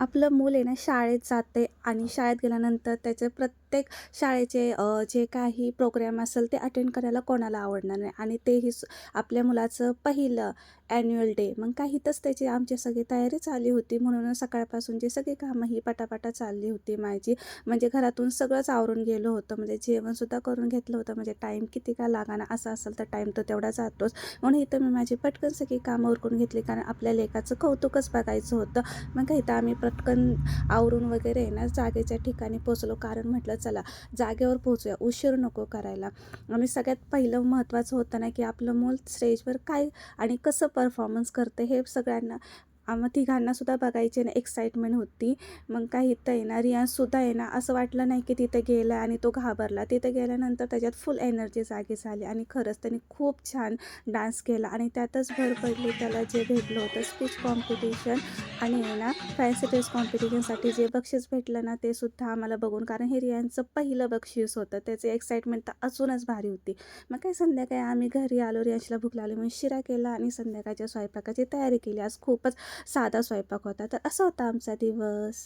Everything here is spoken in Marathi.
आपलं मूल आहे ना शाळेत जाते आणि शाळेत गेल्यानंतर त्याचे प्रत्येक शाळेचे जे काही प्रोग्राम असेल ते अटेंड करायला कोणाला आवडणार नाही आणि तेही आपल्या मुलाचं पहिलं ॲन्युअल डे. मग काहीतच त्याची आमची सगळी तयारी चालली होती, म्हणूनच सकाळपासूनची सगळी कामं ही पटापटा चालली होती माझी. म्हणजे घरातून सगळंच आवरून गेलं होतं, म्हणजे जेवणसुद्धा करून घेतलं होतं. म्हणजे टाईम किती का लागाना, असं असेल तर टाईम तर तेवढा जातोच. म्हणून इथं मी माझी पटकन सगळी कामं उरकून घेतली, कारण आपल्या लेकाचं कौतुकच बघायचं होतं. मग काय इथं आम्ही पटकन आवरून वगैरे आहे ना जागेच्या ठिकाणी पोचलो, कारण म्हटलं चला जागेवर पोहोचूया, उशीर नको करायला. आणि सगळ्यात पहिलं महत्त्वाचं होतं ना की आपलं मूल स्टेजवर काय आणि कसं परफॉर्मन्स करतं हे सगळ्यांना आम्हा तिघांनासुद्धा बघायची ना एक्साइटमेंट होती. मग काही इथं आहे ना रियाजसुद्धा आहे ना असं वाटलं नाही की तिथं गेला आणि तो घाबरला. तिथं गेल्यानंतर त्याच्यात फुल एनर्जी जागी झाली आणि खरंच त्याने खूप छान डान्स केला आणि त्यातच भर पडली त्याला जे भेटलं होतं स्पीच कॉम्पिटिशन आणि आहे ना फॅन्सी ड्रेस कॉम्पिटिशनसाठी जे बक्षीस भेटलं ना ते सुद्धा आम्हाला बघून, कारण हे रियांचं पहिलं बक्षीस होतं. त्याचे एक्साइटमेंट तर अजूनच भारी होती. मग काय संध्याकाळी आम्ही घरी आलो, रियांशला भूक लागली म्हणून शिरा केला आणि संध्याकाळच्या स्वयंपाकाची तयारी केली. आज खूपच साधा स्वयंपाक होता. तर असा होता आमचा दिवस.